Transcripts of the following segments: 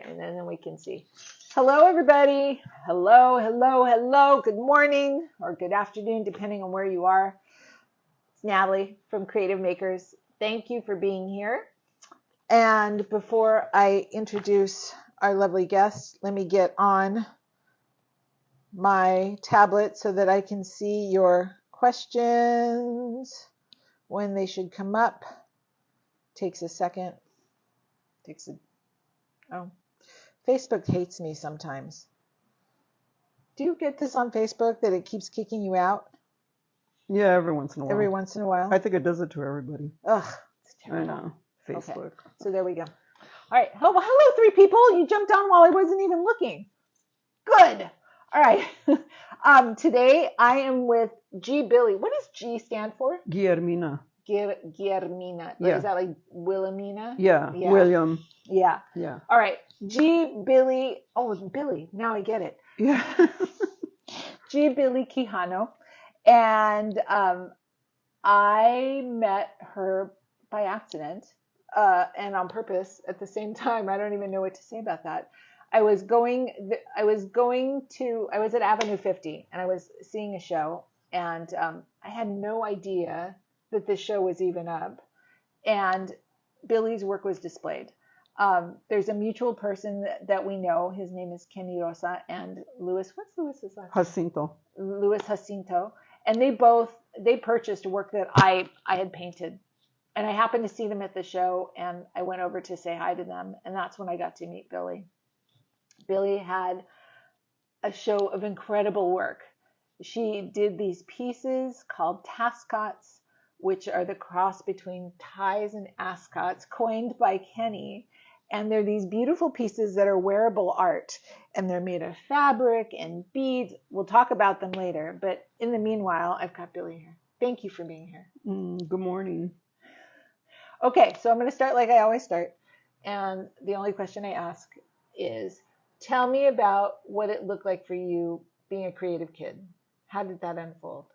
And then we can see. Hello, everybody. Hello, hello, hello. Good morning or good afternoon, depending on where you are. It's Natalie from Creative Makers. Thank you for being here. And before I introduce our lovely guest, let me get on my tablet so that I can see your questions when they should come up. Takes a second. Facebook hates me sometimes. Do you get this on Facebook that it keeps kicking you out? Yeah, every once in a while. Every once in a while? I think it does it to everybody. Ugh, it's terrible. I know. Facebook. Okay. So there we go. All right. Oh, well, hello, three people. You jumped on while I wasn't even looking. Good. All right. Today I am with G.Billie. What does G stand for? Guillermina. Guillermina. Yeah. Is that like Wilhelmina? Yeah. William. Yeah. Yeah. All right. G.Billie. Oh, Billie. Now I get it. Yeah. G.Billie Quijano. And I met her by accident and on purpose at the same time. I don't even know what to say about that. I was at Avenue 50 and I was seeing a show, and I had no idea that this show was even up, and Billie's work was displayed. There's a mutual person that we know. His name is Kene Rosa, and Louis. What's Louis's last name? Jacinto. Louis Jacinto. And they purchased work that I had painted. And I happened to see them at the show, and I went over to say hi to them. And that's when I got to meet Billie. Billie had a show of incredible work. She did these pieces called tascots, which are the cross between ties and ascots, coined by Kene. And they're these beautiful pieces that are wearable art, and they're made of fabric and beads. We'll talk about them later, but in the meanwhile, I've got Billie here. Thank you for being here. Good morning. Okay, so I'm going to start like I always start, and the only question I ask is, tell me about what it looked like for you being a creative kid. How did that unfold?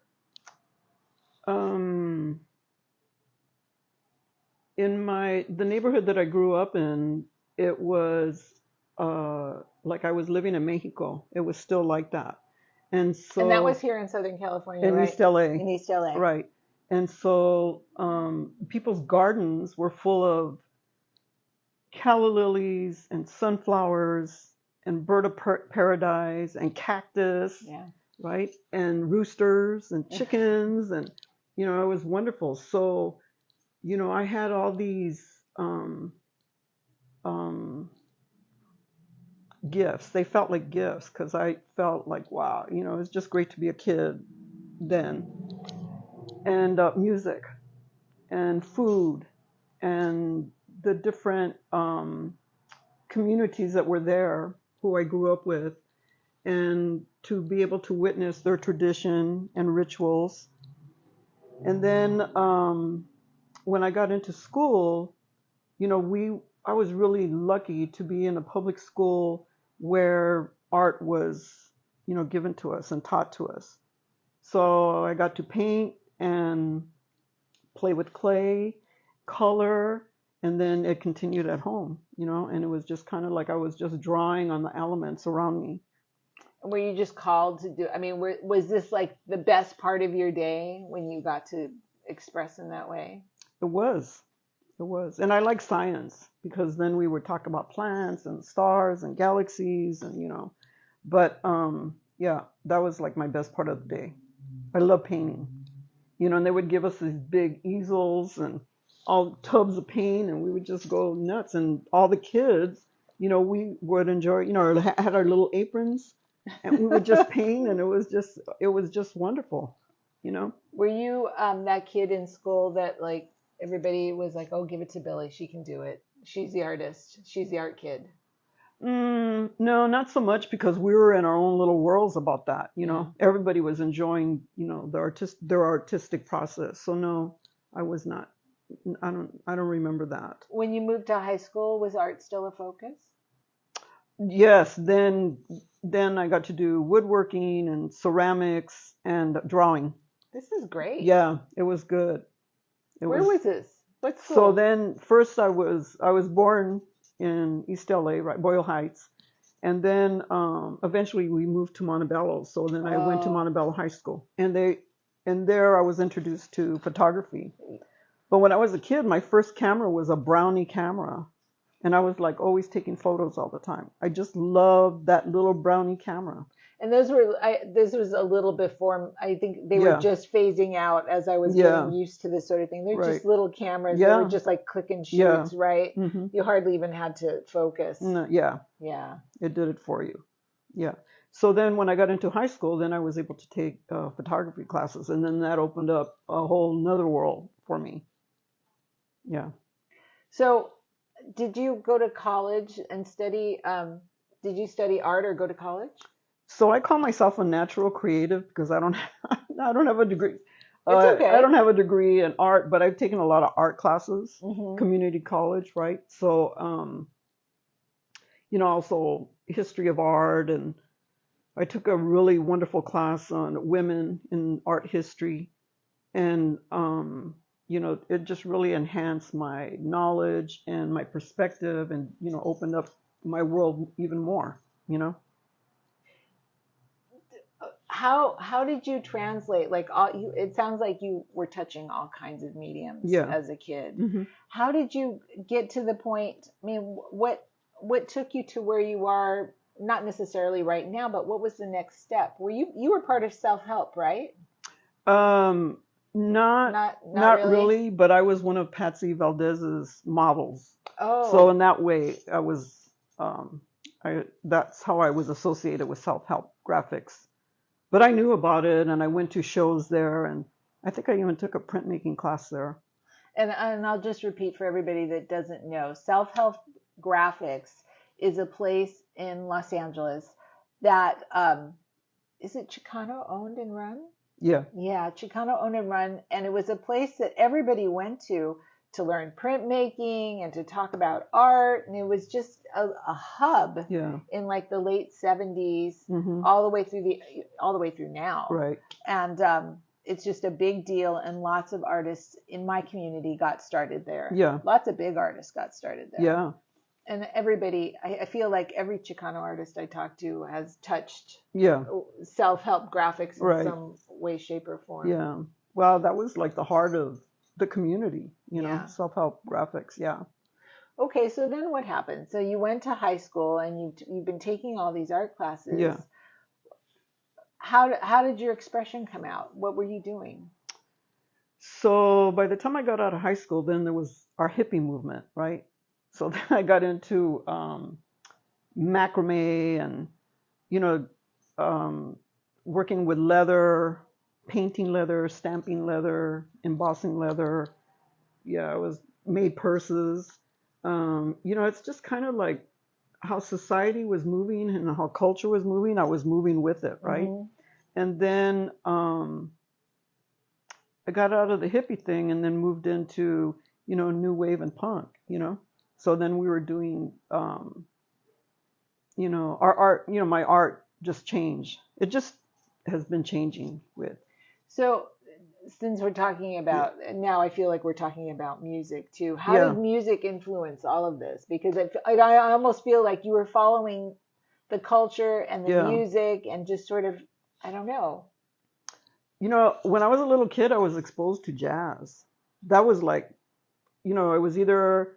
In the neighborhood that I grew up in, it was like I was living in Mexico. It was still like that. And that was here in Southern California, in right? East LA. In East LA. Right. And so people's gardens were full of calla lilies and sunflowers and bird of paradise and cactus. Yeah. Right. And roosters and chickens. And, it was wonderful. So, I had all these gifts. They felt like gifts because I felt like, wow, it was just great to be a kid then. And music and food and the different communities that were there who I grew up with, and to be able to witness their tradition and rituals. And then when I got into school, I was really lucky to be in a public school where art was, given to us and taught to us. So I got to paint and play with clay, color, and then it continued at home, and it was just kind of like I was just drawing on the elements around me. Were you just called to do, was this like the best part of your day when you got to express in that way? It was. And I like science because then we would talk about plants and stars and galaxies and, but yeah, that was like my best part of the day. I love painting, and they would give us these big easels and all tubs of paint, and we would just go nuts. And all the kids, we would enjoy, had our little aprons, and we would just paint, and it was just wonderful, Were you that kid in school that like everybody was like, oh, give it to Billie, she can do it, she's the artist, she's the art kid? No, not so much, because we were in our own little worlds about that. Everybody was enjoying, their artistic process. So no, I was not. I don't remember that. When you moved to high school, was art still a focus? Yes, then I got to do woodworking and ceramics and drawing. This is great. Yeah, it was good. Where was this? What school? So then first I was born in East LA, right, Boyle Heights. And then eventually we moved to Montebello. So then I went to Oh, Montebello High School, and there I was introduced to photography. But when I was a kid, my first camera was a Brownie camera, and I was like always taking photos all the time. I just loved that little Brownie camera. and those were this was a little before, I think they were Yeah, just phasing out as I was getting yeah, used to this sort of thing. They're right. just little cameras. They were Yeah, just like click and yeah. shoots, right? Hmm. You hardly even had to focus. No, yeah, Yeah. it did it for you. Yeah. So then when I got into high school, then I was able to take photography classes, and then that opened up a whole nother world for me. Yeah. So, did you go to college and study? Did you study art or go to college? So I call myself a natural creative because I don't I don't have a degree. It's I okay. don't have a degree in art, but I've taken a lot of art classes, Hmm. community college, right? So also history of art, and I took a really wonderful class on women in art history, and it just really enhanced my knowledge and my perspective, and opened up my world even more. You know? How did you translate? Like all you, it sounds like you were touching all kinds of mediums Yeah. as a kid. Hmm. How did you get to the point? I mean, what took you to where you are? Not necessarily right now, but what was the next step? You were part of self help, right? Um, not Not not really. really, but I was one of Patsy Valdez's models. So Oh, in that way, I was that's how I was associated with self-help graphics. But I knew about it, and I went to shows there, and I think I even took a printmaking class there. and I'll just repeat for everybody that doesn't know, Self Help Graphics is a place in Los Angeles that is it Chicano owned and run? Yeah, Yeah, Chicano owned and run, and it was a place that everybody went to learn printmaking and to talk about art, and it was just a hub yeah. in like the late 70s, Hmm. all the way through now, Right. and it's just a big deal, and lots of artists in my community got started there. Yeah, Lots of big artists got started there, yeah, and everybody, I feel like every Chicano artist I talk to has touched yeah. self-help graphics in Right. some way, shape, or form. Yeah. Well, that was like the heart of the community, Yeah. self-help graphics. Yeah. Okay, so then what happened? So you went to high school and you've been taking all these art classes. Yeah. How did your expression come out? What were you doing? So by the time I got out of high school, then there was our hippie movement, right? So then I got into macrame and, you know, um, working with leather, painting leather, stamping leather, embossing leather. Yeah, I was made purses. It's just kind of like how society was moving and how culture was moving. I was moving with it, right? Hmm. And then I got out of the hippie thing and then moved into, new wave and punk. So then we were doing, our art, my art just changed. It just has been changing with, So since we're talking yeah, about now, I feel like we're talking about music too. How did yeah, music influence all of this? Because I almost feel like you were following the culture and the yeah. music and just sort of, I don't know. When I was a little kid, I was exposed to jazz. That was like, it was either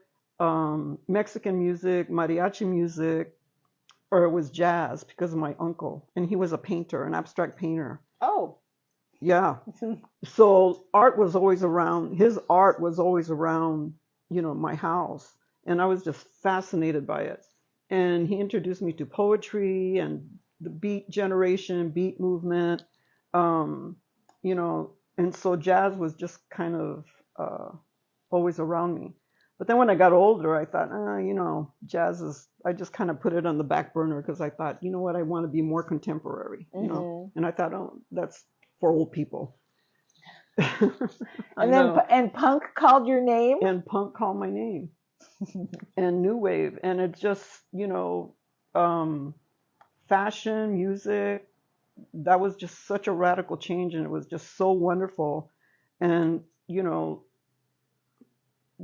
Mexican music, mariachi music, or it was jazz because of my uncle. And he was a painter, an abstract painter. Oh, Yeah. So art was always around, his art was always around, my house. And I was just fascinated by it. And he introduced me to poetry and the beat generation, beat movement. Um, and so jazz was just kind of always around me. But then when I got older, I thought, jazz is, I just kind of put it on the back burner because I thought, you know what, I want to be more contemporary. hmm. And I thought, oh, that's for old people. I And then know. and punk called your name. And punk called my name, and new wave, and it just, um, fashion, music, that was just such a radical change, and it was just so wonderful. And,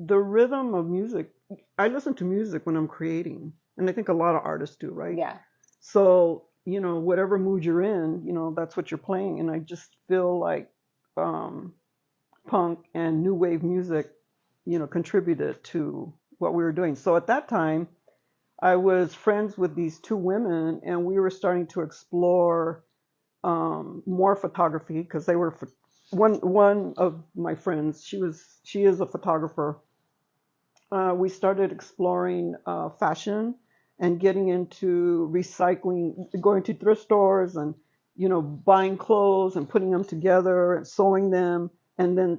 the rhythm of music I listen to music when I'm creating, and I think a lot of artists do, right? Yeah. So, whatever mood you're in, that's what you're playing. And I just feel like um, punk and new wave music, contributed to what we were doing. So at that time, I was friends with these two women, and we were starting to explore more photography because they were one of my friends. She is a photographer. We started exploring fashion and getting into recycling, going to thrift stores and buying clothes and putting them together and sewing them, and then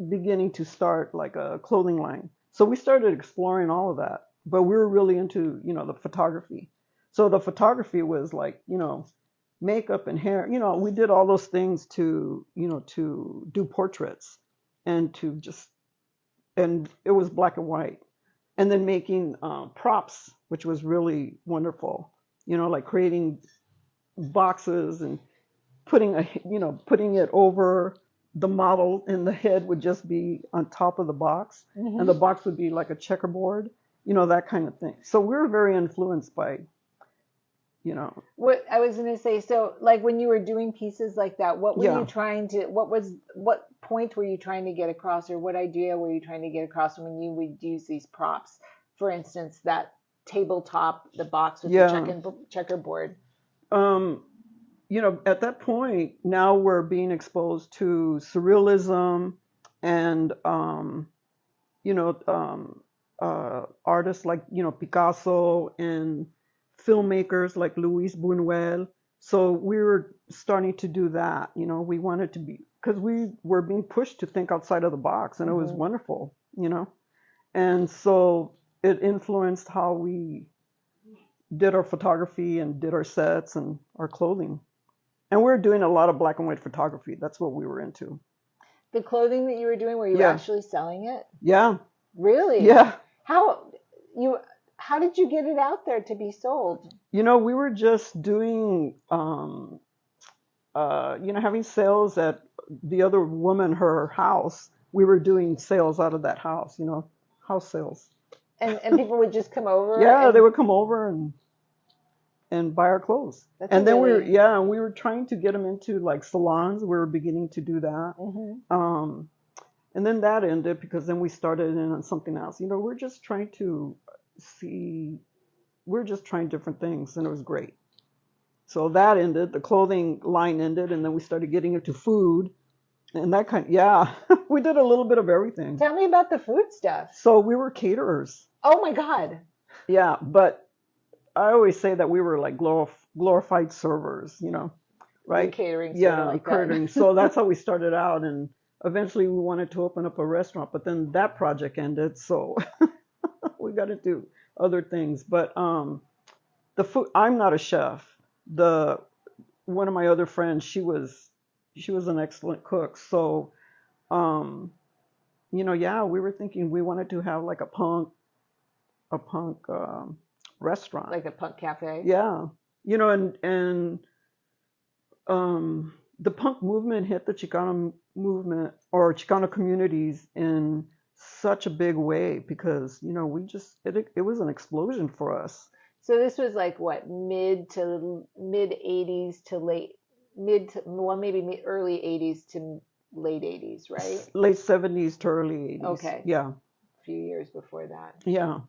beginning to start like a clothing line. So we started exploring all of that, but we were really into the photography. So the photography was like makeup and hair. We did all those things to to do portraits and to just and it was black and white, and then making props, which was really wonderful. Like creating boxes and putting it over the model, and the head would just be on top of the box, and the box would be like a checkerboard, that kind of thing. So we were very influenced by, What I was going to say, so like when you were doing pieces like that, what were you yeah, trying to, what point were you trying to get across, or what idea were you trying to get across when you would use these props? For instance, that tabletop, the box with the yeah. checkerboard. Um, at that point, now we're being exposed to surrealism and, you know, um, artists like, Picasso and filmmakers like Luis Buñuel. So we were starting to do that. We wanted to be, because we were being pushed to think outside of the box, and it was Hmm. wonderful. And so it influenced how we did our photography and did our sets and our clothing. And we were doing a lot of black and white photography. That's what we were into. The clothing that you were doing, were you Yeah, actually selling it? yeah, Really? yeah. How you how did you get it out there to be sold? We were just doing, having sales at the other woman, her house. We were doing sales out of that house, house sales. And people would just come over Yeah, they and would come over and buy our clothes. that's a And then really we were trying to get them into like salons. We were beginning to do that. hmm Um, and then that ended because then we started in on something else. We're just trying to see, we're just trying different things, and it was great. So that ended, the clothing line ended, and then we started getting into food and that kind. Yeah, we did a little bit of everything. Tell me about the food stuff. So we were caterers. Oh my God. Yeah, but I always say that we were like glorified servers, You're right? catering, so I Yeah, like catering. So that. that's how we started out, and eventually we wanted to open up a restaurant, but then that project ended, so we got to do other things. But the food, I'm not a chef. The One of my other friends, she was an excellent cook. So um, yeah, we were thinking we wanted to have like a punk restaurant. Like a punk cafe. Yeah, and the punk movement hit the Chicano movement or Chicano communities in such a big way because we just it was an explosion for us. So this was like what, mid 80s to late mid to, well, maybe early 80s to late 80s, right? Late 70s to early 80s. Okay, Yeah, a few years before that. yeah.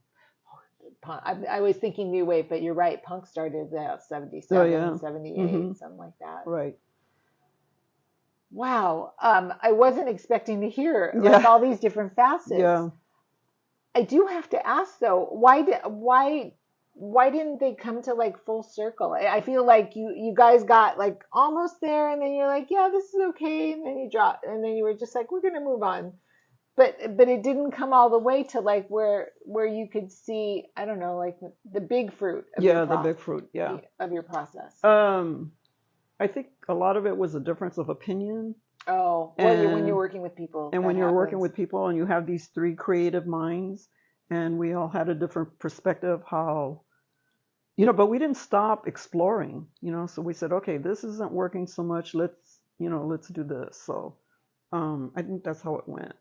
Punk, I was thinking new wave, but you're right. Punk started Oh 77, yeah. 78, Mhm. something like that. Right. Wow. I wasn't expecting to hear like Yeah. all these different facets. Yeah. I do have to ask though, why didn't they come to like full circle? I feel like you guys got like almost there, and then you're like, yeah, this is okay, and then you drop, and then you were just like, we're gonna move on. But it didn't come all the way to like where you could see, I don't know, like the big fruit of Yeah. The big fruit. Yeah. your process. Um, I think a lot of it was a difference of opinion, Oh, well, when you're and working with people, and that when you're working happens. with people and you have these three creative minds, and we all had a different perspective how but we didn't stop exploring, so we said, okay, this isn't working so much, let's do this. So I think that's how it went.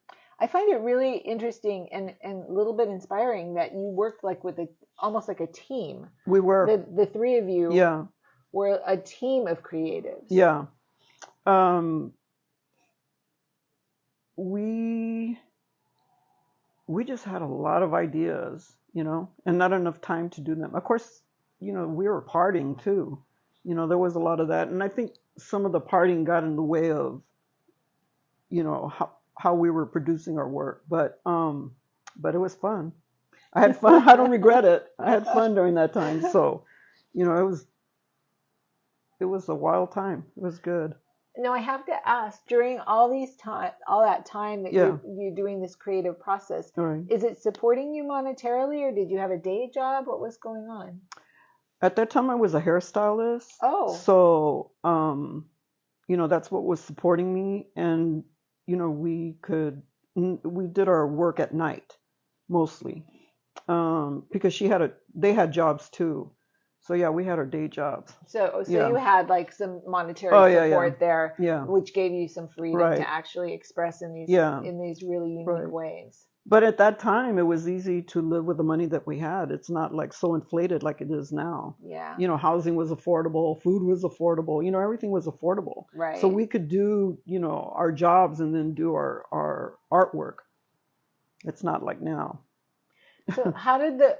I find it really interesting and a little bit inspiring that you worked like with almost like a team. We were. The three of you Yeah. were a team of creatives. Yeah. We just had a lot of ideas, and not enough time to do them. Of course, we were partying too. There was a lot of that, and I think some of the partying got in the way of, how we were producing our work. But it was fun. I had fun. I don't regret it. I had fun during that time. So, it was a wild time. It was good. Now I have to ask, during all that time that Yeah. you're doing this creative process, All right. is it supporting you monetarily, or did you have a day job? What was going on? At that time, I was a hairstylist. Oh. So, that's what was supporting me. And, we did our work at night mostly, because they had jobs too. So yeah, we had our day jobs. So Yeah. you had like some monetary Yeah, support there, Yeah. which gave you some freedom Right. to actually express in these Yeah. really unique Right. ways. But at that time, it was easy to live with the money that we had. It's not like so inflated like it is now. Yeah. Housing was affordable, food was affordable, everything was affordable. Right. So we could do, our jobs and then do our artwork. It's not like now. So how did the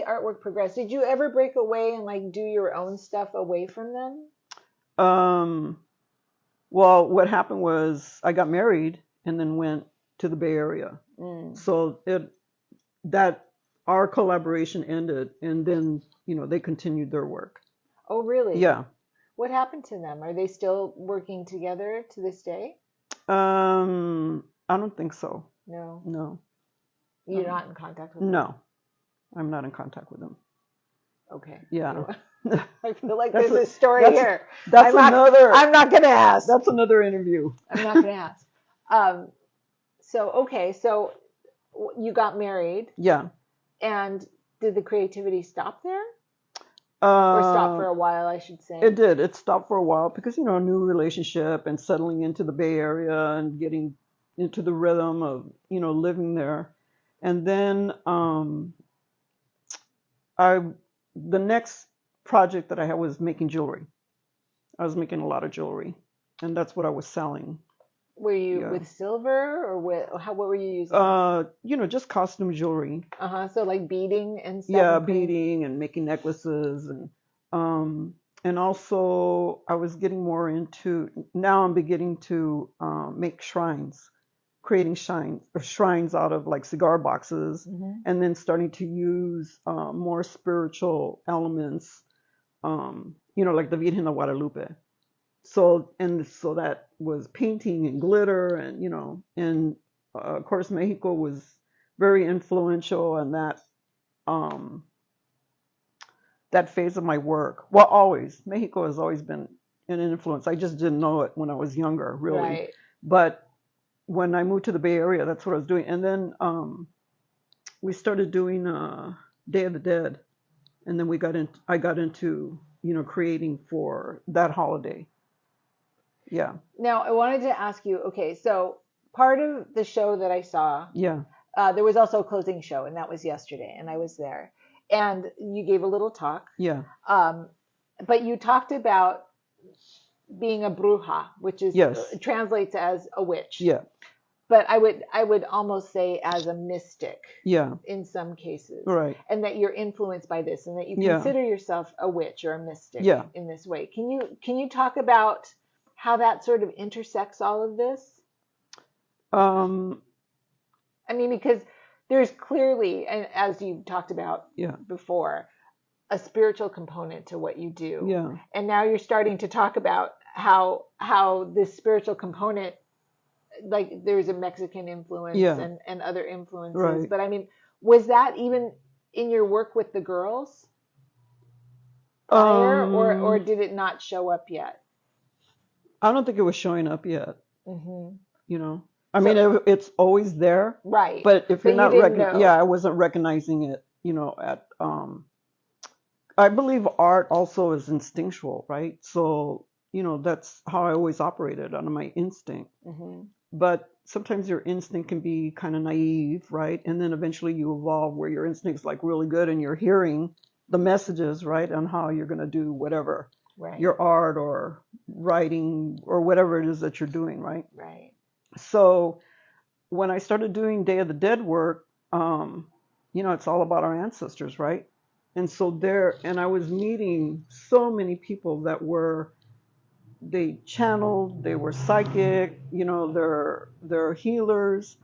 artwork progress? Did you ever break away and like do your own stuff away from them? Well, what happened was I got married and then went to the Bay Area. So our collaboration ended, and then they continued their work. Oh, really? Yeah. What happened to them? Are they still working together to this day? I don't think so. No. No. You're not in contact with them? No, I'm not in contact with them. Okay. Yeah. I feel like there's a story here. I'm not going to ask. That's another interview. I'm not going to ask. So you got married. Yeah. And did the creativity stop there? Or stop for a while, I should say. It did. It stopped for a while because, a new relationship and settling into the Bay Area and getting into the rhythm of, living there. And then the next project that I had was making jewelry. I was making a lot of jewelry, and that's what I was selling. Were you with silver or what were you using? Just costume jewelry. So like beading and stuff. Yeah, beading and making necklaces, and also I was getting more into. Now I'm beginning to make shrines, creating shrines out of like cigar boxes, and then starting to use more spiritual elements, like the Virgen de Guadalupe. So that was painting and glitter, and of course Mexico was very influential in that phase of my work. Well, always Mexico has always been an influence. I just didn't know it when I was younger, really. Right. But when I moved to the Bay Area, that's what I was doing. And then we started doing Day of the Dead, and then I got into creating for that holiday. Yeah. Now I wanted to ask you. Okay, so part of the show that I saw. Yeah. There was also a closing show, and that was yesterday, and I was there. And you gave a little talk. Yeah. But you talked about being a bruja, which is translates as a witch. Yeah. But I would almost say as a mystic. Yeah. In some cases. Right. And that you're influenced by this, and that you consider yourself a witch or a mystic in this way. Can you talk about how that sort of intersects all of this? I mean, because there's clearly, and as you talked about before, a spiritual component to what you do. Yeah. And now you're starting to talk about how this spiritual component, like there's a Mexican influence and other influences. Right. But I mean, was that even in your work with the girls prior, or did it not show up yet? I don't think it was showing up yet. I mean, it's always there, right? But if you're not I wasn't recognizing it. I believe art also is instinctual, right? So that's how I always operated, under my instinct. but sometimes your instinct can be kind of naive, right? And then eventually you evolve where your instinct's like really good and you're hearing the messages, right, on how you're going to do whatever, Right. your art or writing or whatever it is that you're doing, right? Right. So when I started doing Day of the Dead work, it's all about our ancestors, right? And so and I was meeting so many people that they channeled, they were psychic, they're healers,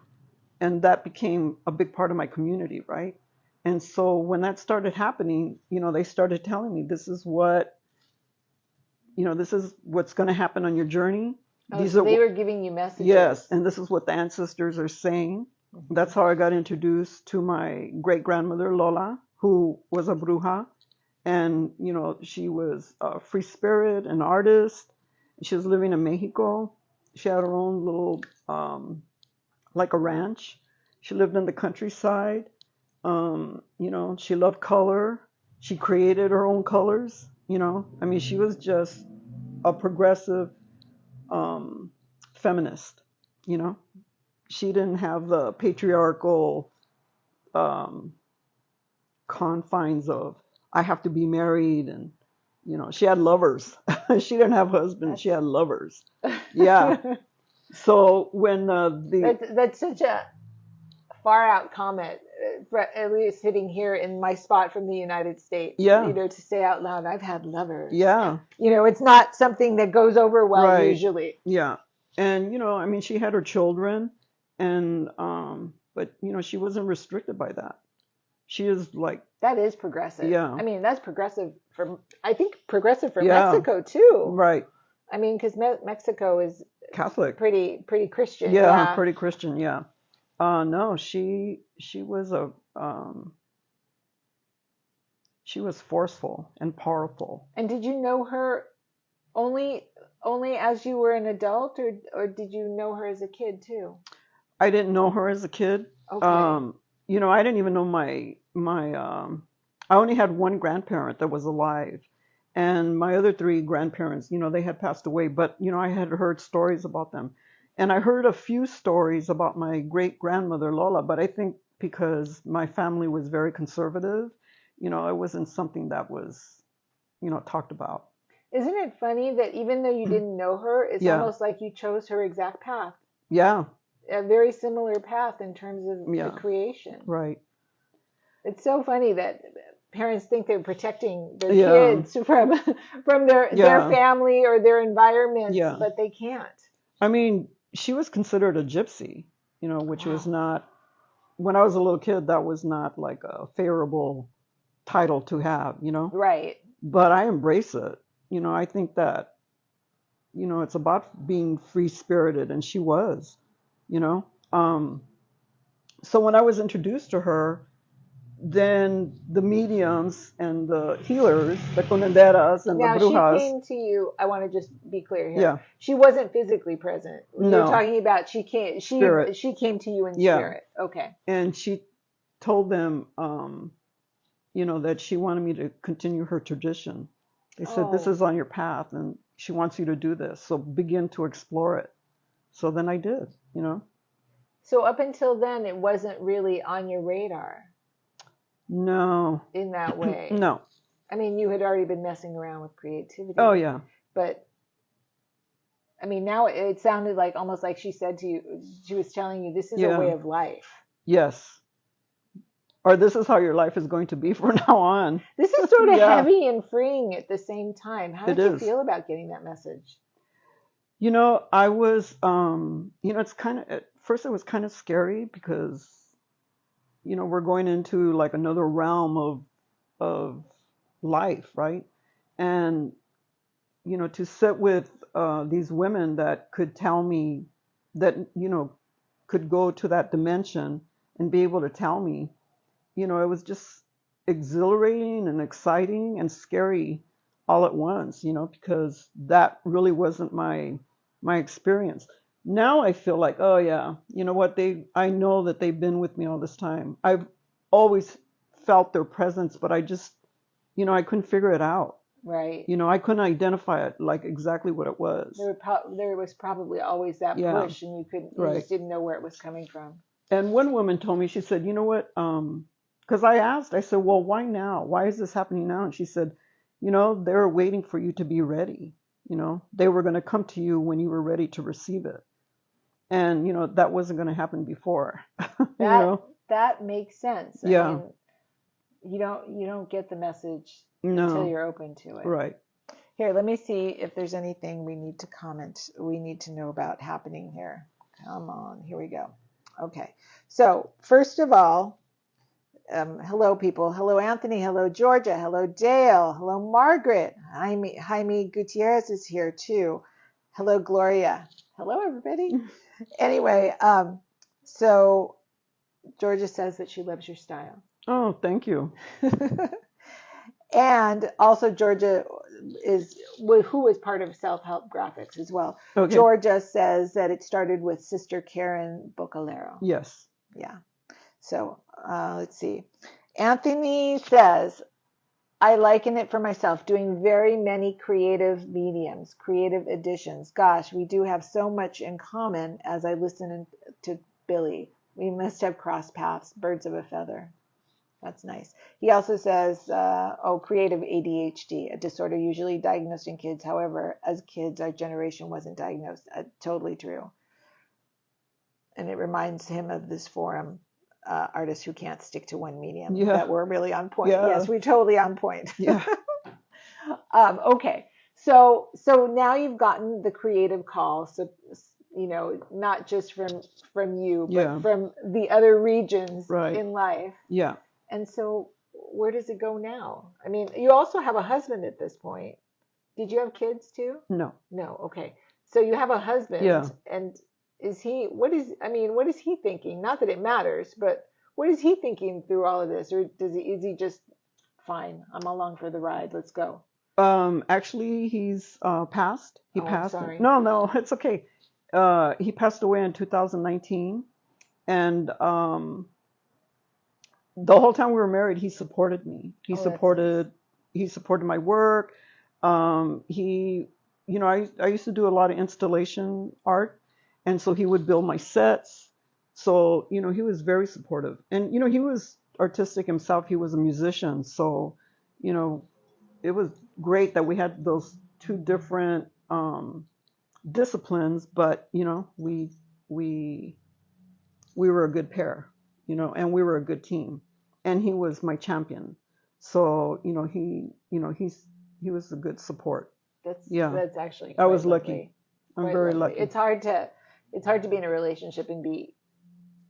and that became a big part of my community, right? And so when that started happening, they started telling me this is what's going to happen on your journey. Oh, so they were giving you messages. Yes, and this is what the ancestors are saying. Mm-hmm. That's how I got introduced to my great grandmother Lola, who was a bruja, and she was a free spirit, an artist. She was living in Mexico. She had her own little like a ranch. She lived in the countryside. She loved color. She created her own colors. I mean, she was just a progressive feminist. She didn't have the patriarchal confines of I have to be married, and she had lovers. She didn't have husbands. She had lovers. Yeah. So when that's such a far out comment, at least hitting here in my spot from the United States. Yeah. To say out loud, I've had lovers. Yeah. It's not something that goes over well right. usually. Yeah. And I mean, she had her children, and but she wasn't restricted by that. She is like that is progressive. Yeah. I mean, that's progressive I think progressive for Mexico too. Right. I mean, because Mexico is Catholic, pretty Christian. Yeah, pretty Christian. Yeah. No, she was she was forceful and powerful. And did you know her only as you were an adult, or did you know her as a kid too? I didn't know her as a kid. Okay. I didn't even know my I only had one grandparent that was alive, and my other three grandparents, they had passed away, but I had heard stories about them. And I heard a few stories about my great grandmother Lola, but I think because my family was very conservative, it wasn't something that was, talked about. Isn't it funny that even though you didn't know her, it's almost like you chose her exact path? Yeah. A very similar path in terms of the creation. Right. It's so funny that parents think they're protecting their kids from their family or their environment, but they can't. I mean, she was considered a gypsy, which was not, when I was a little kid, that was not like a favorable title to have, Right. But I embrace it. I think that, it's about being free-spirited, and she was, So when I was introduced to her, then the mediums and the healers, the curanderas and the brujas. Now, she came to you, I want to just be clear here. Yeah. She wasn't physically present. No. You're talking about she came to you in spirit. Okay. And she told them, that she wanted me to continue her tradition. They said, this is on your path, and she wants you to do this. So begin to explore it. So then I did, So up until then, it wasn't really on your radar. No. In that way. No. I mean, you had already been messing around with creativity. Oh, yeah. But, I mean, now it sounded like almost like she said to you, she was telling you, this is a way of life. Yes. Or this is how your life is going to be from now on. This is sort of heavy and freeing at the same time. How did you feel about getting that message? I was, it's kind of, at first it was kind of scary because, we're going into like another realm of life, right? And, to sit with these women that could tell me that, could go to that dimension and be able to tell me, it was just exhilarating and exciting and scary all at once, because that really wasn't my experience. Now I feel like, oh yeah, you know what, I know that they've been with me all this time. I've always felt their presence, but I just, I couldn't figure it out. Right. You know, I couldn't identify it like exactly what it was. There was probably always that Yeah, push, and you right. just didn't know where it was coming from. And one woman told me, she said, you know what? Because I asked, I said, well, why now? Why is this happening now? And she said, you know, they're waiting for you to be ready. You know, they were going to come to you when you were ready to receive it. And, you know, that wasn't going to happen before, you That know? that makes sense. I Yeah, mean, you don't get the message until no, you're open to it. right. Here, let me see if there's anything we need to comment, we need to know about happening here. Come on, here we go. Okay, so first of all, hello people. Hello Anthony. Hello Georgia. Hello Dale. Hello Margaret. Jaime Gutierrez is here too. Hello Gloria. Hello everybody. Anyway, so Georgia says that she loves your style. Oh, thank you. And also Georgia is who is part of self-help graphics as well. Okay. Georgia says that it started with Sister Karen Bocalero. Yes. Yeah. So let's see. Anthony says, I liken it for myself, doing very many creative mediums, creative additions. Gosh, we do have so much in common as I listen to Billie. We must have crossed paths, birds of a feather. That's nice. He also says, creative ADHD, a disorder usually diagnosed in kids. However, as kids, our generation wasn't diagnosed. Totally true. And it reminds him of this forum, artists who can't stick to one medium, Yeah. that we're really on point. Yeah. Yes, we're totally on point. Yeah. Okay. So now you've gotten the creative call. So, not just from you, but Yeah. from the other regions Right. in life. Yeah. And so where does it go now? I mean, you also have a husband at this point. Did you have kids too? No. No. Okay. So you have a husband. Yeah. And is what is he thinking? Not that it matters, but what is he thinking through all of this? Or is he just fine? I'm along for the ride. Let's go. Actually, he's passed. He Oh, I'm passed. sorry. No, it's okay. He passed away in 2019, and the whole time we were married, he supported me. He Oh, that's nice. he supported my work. He, you know, I used to do a lot of installation art, and so he would build my sets. So, you know, he was very supportive, and you know, he was artistic himself. He was a musician, so, you know, it was great that we had those two different disciplines, but you know, we we were a good pair, you know, and we were a good team. And he was my champion. So, you know, he was a good support. That's actually I quite was lucky. lovely. I'm Quite very lovely. lucky. It's hard to be in a relationship and be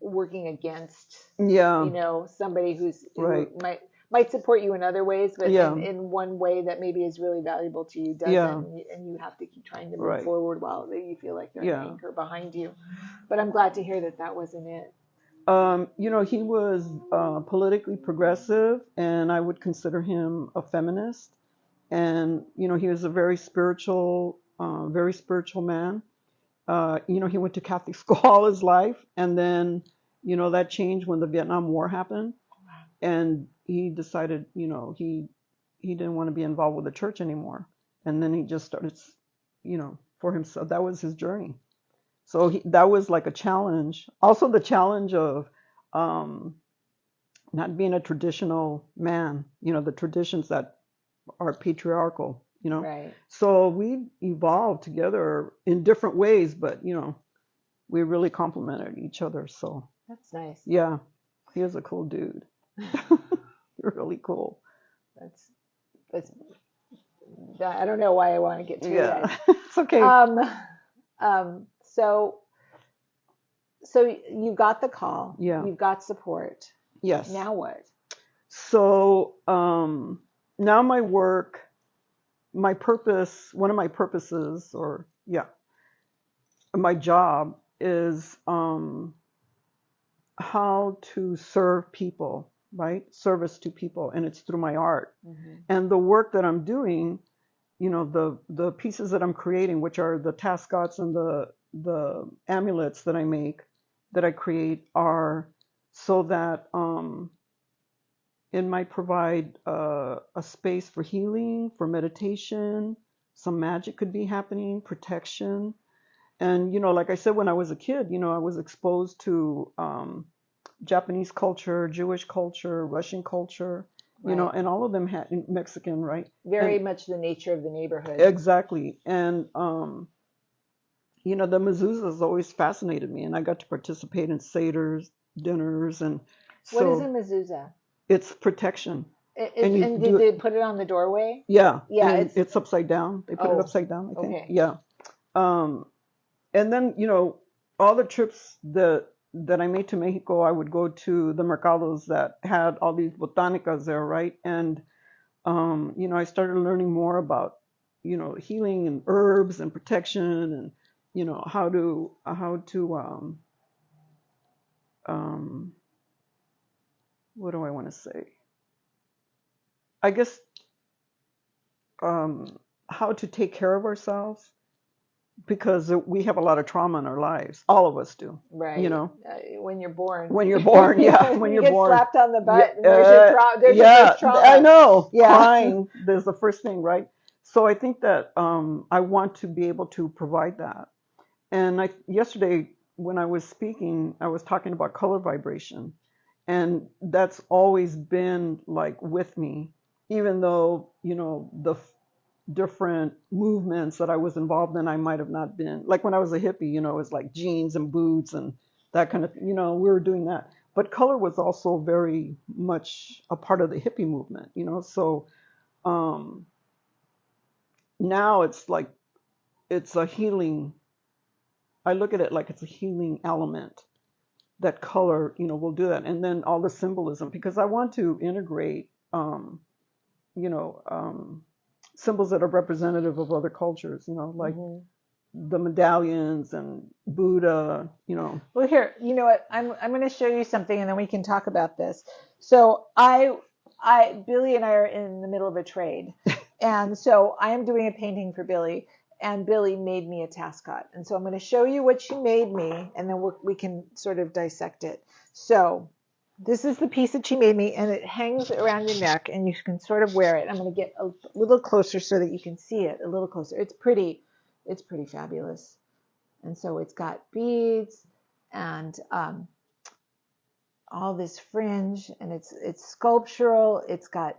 working against Yeah, somebody who right. might support you in other ways, but Yeah, in one way that maybe is really valuable to you doesn't, yeah, and you have to keep trying to move right. forward while you feel like they're an Yeah. anchor behind you. But I'm glad to hear that that wasn't it. You know, he was politically progressive, and I would consider him a feminist. And you know, he was a very spiritual man. You know, he went to Catholic school all his life, and then, you know, that changed when the Vietnam War happened, and he decided, you know, he didn't want to be involved with the church anymore, and then he just started, you know, for himself. That was his journey. So that was like a challenge. Also, the challenge of um, not being a traditional man. You know, the traditions that are patriarchal. You know, Right. so we evolved together in different ways, but you know, we really complemented each other. So That's nice. yeah, he was a cool dude. Really cool. That's I don't know why I want to get teary eyed. Yeah, it's okay. Um, so you got the call. Yeah. You've got support. Yes. Now what? So now my work, my purpose, one of my purposes, or yeah, my job is how to serve people, right? Service to people, and it's through my art. Mm-hmm. And the work that I'm doing, you know, the pieces that I'm creating, which are the tascots and the amulets that I make, that I create, are so that it might provide a space for healing, for meditation. Some magic could be happening, protection. And, like I said, when I was a kid, I was exposed to Japanese culture, Jewish culture, Russian culture, Right. and all of them had Mexican, right? Very And much the nature of the neighborhood. exactly. And, the mezuzahs always fascinated me, and I got to participate in seders, dinners, and What is a so mezuzah? it's protection. And you And do did it, they put it on the doorway? yeah, Yeah, and it's it's upside down. They put it oh, upside down, I think. okay. Yeah. Um, and then, all the trips that I made to Mexico, I would go to the mercados that had all these botanicas there, right? And, I started learning more about, healing and herbs and protection and, how to um, what do I want to say? I guess, how to take care of ourselves because we have a lot of trauma in our lives. All of us do, Right. When you're born. When you're born, yeah. When you're get born. slapped on the butt, Yeah, and there's your yeah, first trauma. I know. Yeah. Crying, there's the first thing, right? So I think that I want to be able to provide that. And yesterday when I was speaking, I was talking about color vibration, and that's always been like with me, even though the different movements that I was involved in, I might have not been. Like when I was a hippie, it was like jeans and boots and that kind of, we were doing that. But color was also very much a part of the hippie movement, So um, now it's like it's a healing. I look at it like it's a healing element. That color, will do that, and then all the symbolism because I want to integrate, you know, um, symbols that are representative of other cultures, like the medallions and Buddha, Well, here, you know what? I'm going to show you something, and then we can talk about this. So Billie and I are in the middle of a trade, and so I am doing a painting for Billie, and Billie made me a tascot, and so I'm going to show you what she made me, and then we can sort of dissect it. So this is the piece that she made me, and it hangs around your neck, and you can sort of wear it. I'm going to get a little closer so that you can see it a little closer. It's pretty fabulous. And so it's got beads and all this fringe, and it's sculptural. It's got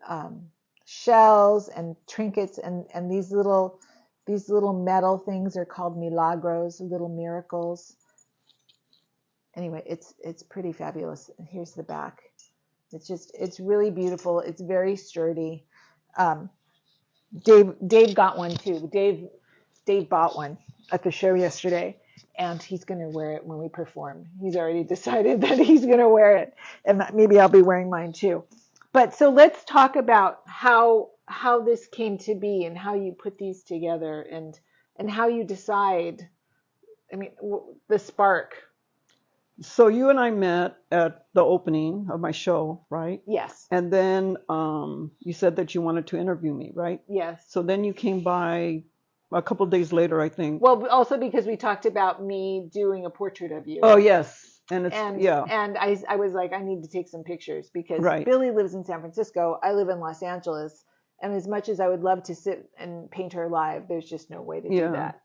um, shells and trinkets, and these little metal things are called milagros, little miracles. Anyway, it's pretty fabulous. Here's the back. It's really beautiful. It's very sturdy. Um, Dave got one too. Dave bought one at the show yesterday, and he's going to wear it when we perform. He's already decided that he's going to wear it, and maybe I'll be wearing mine too. But so let's talk about how this came to be and how you put these together and how you decide. I mean, the spark. So you and I met at the opening of my show, right? Yes. And then you said that you wanted to interview me, right? Yes. So then you came by a couple of days later, I think. Well, also because we talked about me doing a portrait of you. Oh, yes. And I was like, I need to take some pictures because right. Billie lives in San Francisco. I live in Los Angeles. And as much as I would love to sit and paint her live, there's just no way to do that.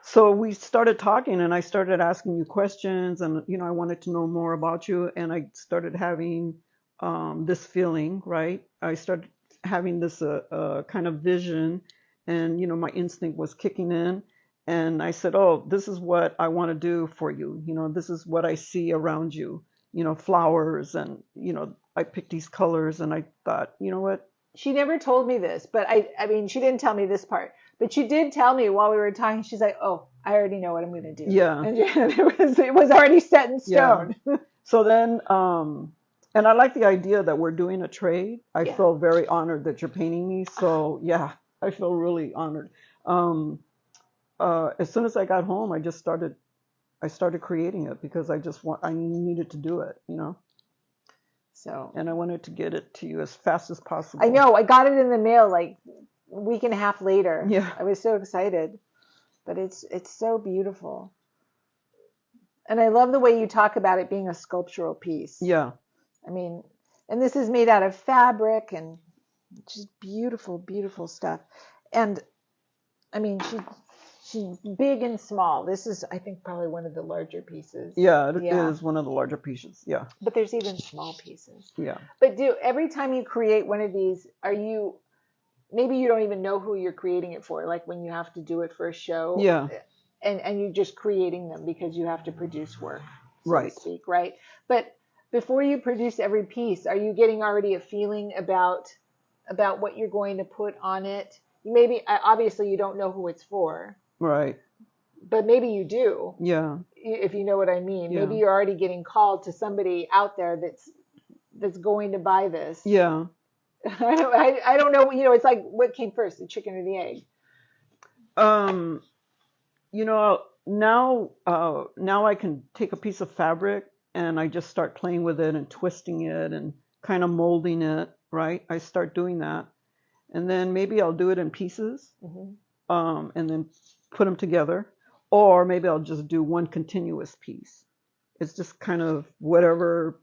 So we started talking, and I started asking you questions, and I wanted to know more about you, and I started having this feeling, right? I started having this kind of vision, and my instinct was kicking in, and I said, "Oh, this is what I want to do for you. This is what I see around you. Flowers, and I picked these colors, and I thought, you know what?" She never told me this, but I mean, she didn't tell me this part. But she did tell me while we were talking. She's like, "Oh, I already know what I'm going to do." Yeah, and it was already set in stone. Yeah. So then, and I like the idea that we're doing a trade. I feel very honored that you're painting me. So yeah, I feel really honored. As soon as I got home, I started creating it because I needed to do it, So. And I wanted to get it to you as fast as possible. I know. I got it in the mail like a week and a half later. Yeah. I was so excited, but it's so beautiful. And I love the way you talk about it being a sculptural piece. Yeah. I mean, and this is made out of fabric and just beautiful, beautiful stuff. And I mean, she's big and small. This is, I think, probably one of the larger pieces. Yeah, it is one of the larger pieces. Yeah. But there's even small pieces. Yeah. But every time you create one of these, maybe you don't even know who you're creating it for, like when you have to do it for a show. Yeah. And you're just creating them because you have to produce work, so right. to speak, right? But before you produce every piece, are you getting already a feeling about what you're going to put on it? Maybe, obviously, you don't know who it's for. Right. But maybe you do. Yeah. If you know what I mean. Yeah. Maybe you're already getting called to somebody out there that's going to buy this. Yeah. I don't know. It's like, what came first, the chicken or the egg? Now I can take a piece of fabric and I just start playing with it and twisting it and kind of molding it, right? I start doing that. And then maybe I'll do it in pieces, and then put them together. Or maybe I'll just do one continuous piece. It's just kind of whatever,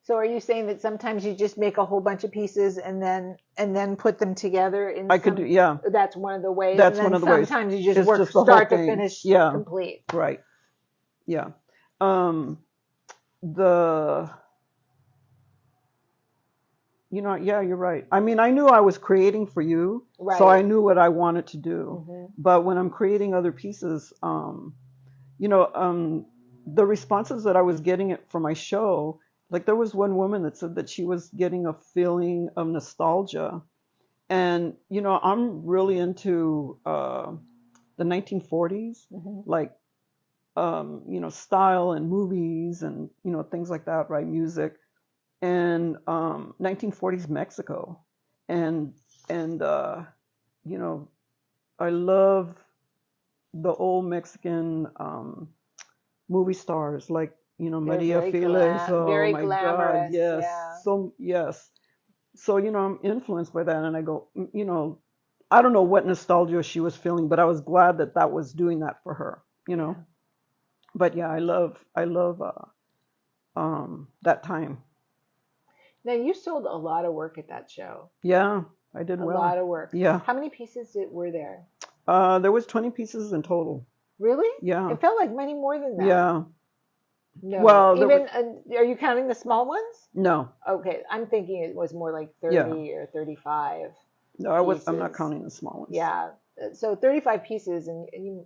So are you saying that sometimes you just make a whole bunch of pieces and then put them together? I could do, yeah. That's one of the ways. That's one of the ways. Sometimes you just work start to finish, complete. Right. Yeah. Yeah, you're right. I mean, I knew I was creating for you, so I knew what I wanted to do. But when I'm creating other pieces, the responses that I was getting for my show, like there was one woman that said that she was getting a feeling of nostalgia. And, I'm really into the 1940s, like, style and movies and, things like that, right? Music. And 1940s Mexico. And I love the old Mexican movie stars like, Maria Felix. Very glamorous. God, yes. Yeah. So, yes. So, I'm influenced by that. And I go, I don't know what nostalgia she was feeling, but I was glad that was doing that for her, Yeah. But yeah, I love that time. Now, you sold a lot of work at that show. Yeah, I did well. A lot of work. Yeah. How many pieces were there? There was 20 pieces in total. Really? Yeah. It felt like many more than that. Yeah. No. Well, even are you counting the small ones? No. Okay, I'm thinking it was more like 30 or 35. No, I'm not counting the small ones. Yeah. So 35 pieces, and you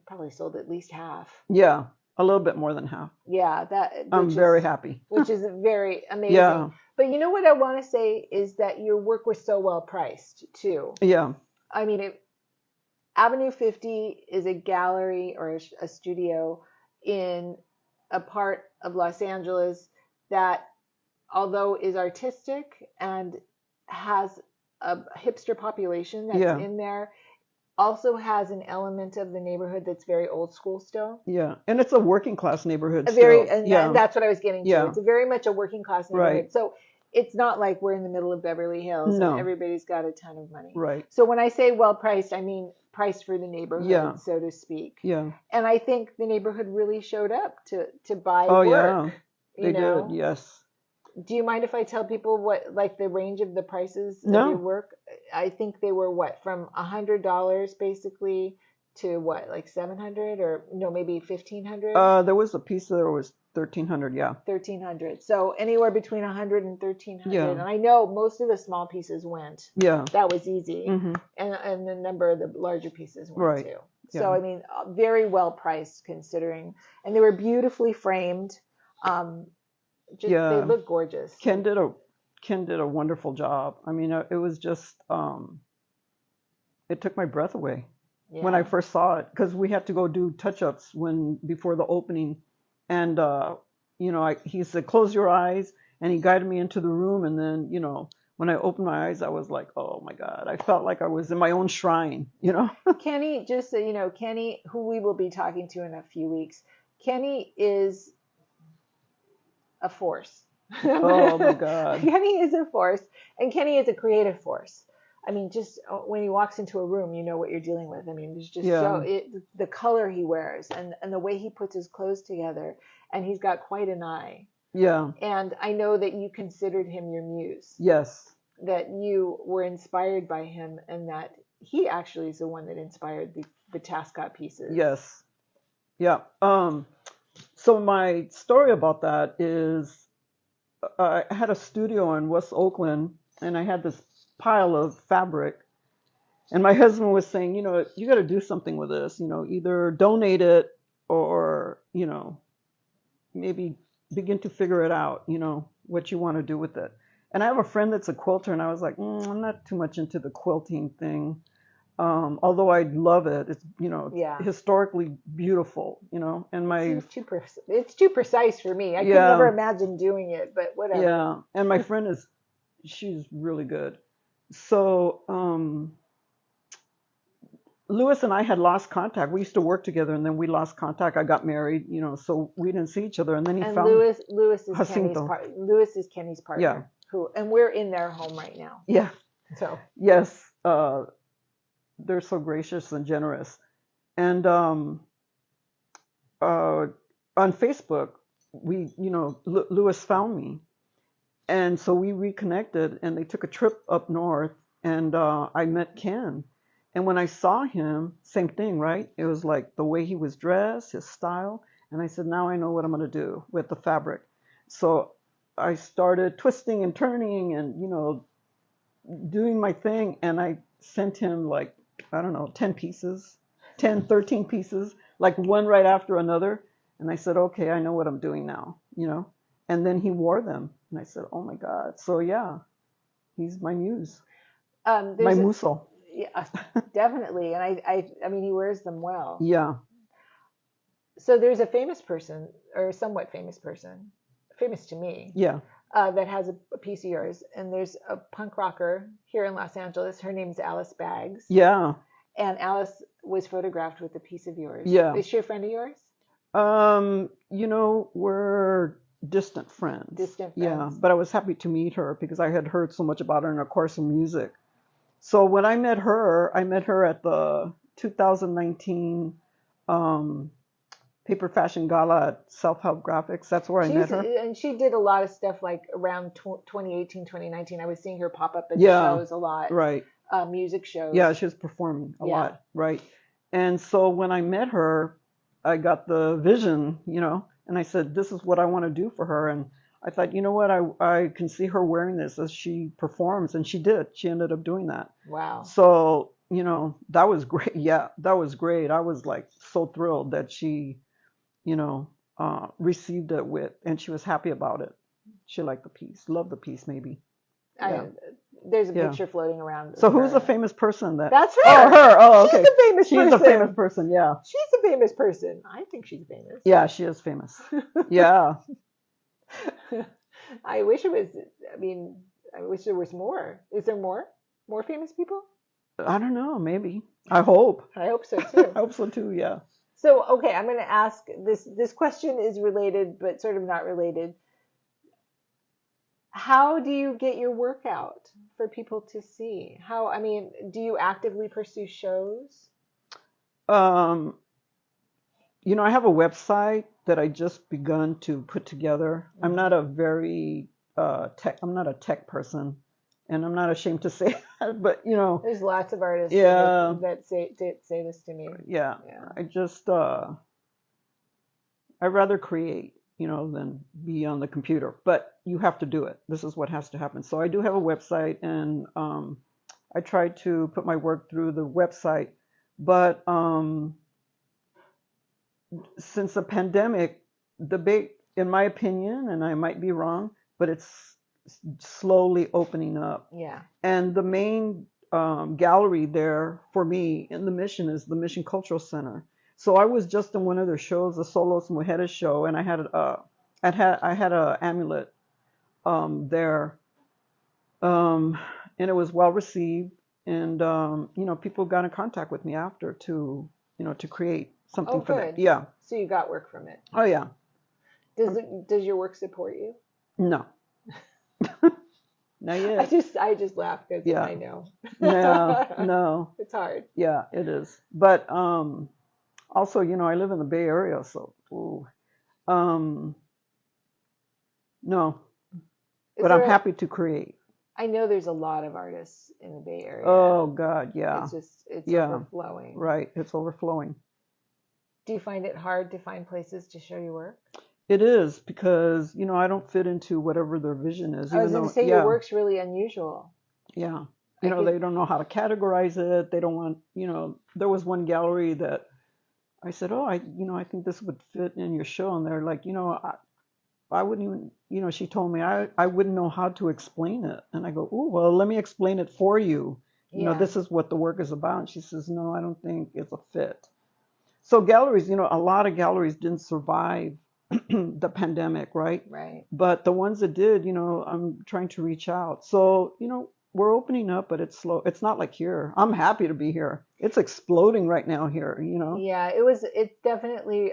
probably sold at least half. Yeah. A little bit more than half. Yeah, I'm very happy. Which is very amazing. Yeah. But you know what I want to say is that your work was so well priced too. Yeah. I mean, Avenue 50 is a gallery or a studio in a part of Los Angeles that, although is artistic and has a hipster population that's in there, also has an element of the neighborhood that's very old school still. Yeah, and it's a working class neighborhood. That's what I was getting to. Yeah. It's very much a working class neighborhood. Right. So it's not like we're in the middle of Beverly Hills and everybody's got a ton of money. Right. So when I say well priced, I mean priced for the neighborhood, so to speak. Yeah. And I think the neighborhood really showed up to buy work. Yeah. They did, yes. Do you mind if I tell people what, like, the range of the prices of your work? I think they were from $100 basically to what, like $700 or no, maybe $1,500? There was a piece that was $1,300, yeah. $1,300. So anywhere between $100 and $1,300. Yeah. And I know most of the small pieces went. Yeah. That was easy. Mm-hmm. And the number of the larger pieces went too. Yeah. So I mean, very well priced considering, and they were beautifully framed. They look gorgeous. Ken did a wonderful job. I mean, it was just it took my breath away when I first saw it, because we had to go do touch-ups before the opening, and he said close your eyes, and he guided me into the room, and then when I opened my eyes, I was like, oh my God, I felt like I was in my own shrine. Kenny, just so you know, Kenny, who we will be talking to in a few weeks, Kenny is a force. Oh my God. Kenny is a force, and Kenny is a creative force. I mean, just when he walks into a room, you know what you're dealing with. I mean, there's just Yeah. the color he wears and the way he puts his clothes together, and he's got quite an eye. Yeah. And I know that you considered him your muse, Yes. that you were inspired by him, and that he actually is the one that inspired the tascot pieces. Yes. Yeah. So my story about that is I had a studio in West Oakland, and I had this pile of fabric. And my husband was saying, you got to do something with this, either donate it or, maybe begin to figure it out, what you want to do with it. And I have a friend that's a quilter, and I was like, I'm not too much into the quilting thing. Although I love it, it's Yeah. historically beautiful, and my It's too precise for me. I could yeah never imagine doing it, but whatever. yeah, and my friend she's really good. So Lewis and I had lost contact. We used to work together, and then we lost contact. I got married, so we didn't see each other. And then he found Lewis is Jacinto. Kenny's partner. Yeah. And we're in their home right now. Yeah. So yes, they're so gracious and generous. And on Facebook, Lewis found me, and so we reconnected. And they took a trip up north, and I met Ken. And when I saw him, same thing, right? It was like the way he was dressed, his style. And I said, now I know what I'm going to do with the fabric. So I started twisting and turning and, doing my thing. And I sent him like, I don't know, 10 pieces, 10, 13 pieces, like one right after another. And I said, okay, I know what I'm doing now, And then he wore them. And I said, oh my God. So yeah, he's my muse, my muso. Yeah, definitely. And I mean, he wears them well. Yeah. So there's a famous person, or somewhat famous person, famous to me. Yeah. That has a piece of yours. And there's a punk rocker here in Los Angeles. Her name's Alice Baggs. Yeah. And Alice was photographed with a piece of yours. Yeah. Is she a friend of yours? We're distant friends. Distant friends. Yeah. But I was happy to meet her because I had heard so much about her in A Course in Music. So when I met her at the 2019 Paper Fashion Gala at Self-Help Graphics. That's where I met her. And she did a lot of stuff like around 2018, 2019. I was seeing her pop up at the shows a lot. Right. Music shows. Yeah, she was performing a lot. Right. And so when I met her, I got the vision, and I said, this is what I want to do for her. And I thought, you know what, I can see her wearing this as she performs. And she did. She ended up doing that. Wow. So, that was great. Yeah, that was great. I was like so thrilled that she, received it and she was happy about it. She liked the piece, loved the piece maybe. Yeah. There's a picture floating around. So who's a famous person that? That's her. Oh, her. Oh, okay. She's a famous person. She's a famous person, yeah. She's a famous person. I think she's famous. Yeah, she is famous. Yeah. I wish it was, I wish there was more. Is there more? More famous people? I don't know, maybe. I hope. I hope so too. I hope so too, yeah. So, okay, I'm going to ask this question is related, but sort of not related. How do you get your work out for people to see? Do you actively pursue shows? I have a website that I just begun to put together. Mm-hmm. I'm not a very I'm not a tech person, and I'm not ashamed to say that, but there's lots of artists that say this to me. Yeah. I just I'd rather create, than be on the computer. But you have to do it. This is what has to happen. So I do have a website, and I try to put my work through the website. But since the pandemic, in my opinion, and I might be wrong, but it's slowly opening up. Yeah. And the main gallery there for me in the Mission is the Mission Cultural Center. So I was just in one of their shows, the Solos Mujeres show, and I had a amulet there, and it was well received, and people got in contact with me after to create something for them. Yeah. So you got work from it. Oh yeah. Does your work support you? No. not yet. I just laugh because Yeah. I know. No. It's hard. Yeah, it is. But also, I live in the Bay Area, so no. Is But I'm there happy to create. I know there's a lot of artists in the Bay Area. Oh God, yeah. It's Yeah. overflowing. Right, it's overflowing. Do you find it hard to find places to show your work? It is because, I don't fit into whatever their vision is. I was Even going though, to say yeah, your work's really unusual. yeah. I could- They don't know how to categorize it. They don't want, there was one gallery that I said, oh, I think this would fit in your show. And they're like, I wouldn't even, she told me I wouldn't know how to explain it. And I go, oh, well, let me explain it for you. Yeah. This is what the work is about. And she says, no, I don't think it's a fit. So galleries, a lot of galleries didn't survive the pandemic, right? Right. But the ones that did, I'm trying to reach out. So, we're opening up, but it's slow. It's not like here. I'm happy to be here. It's exploding right now here, Yeah, it's definitely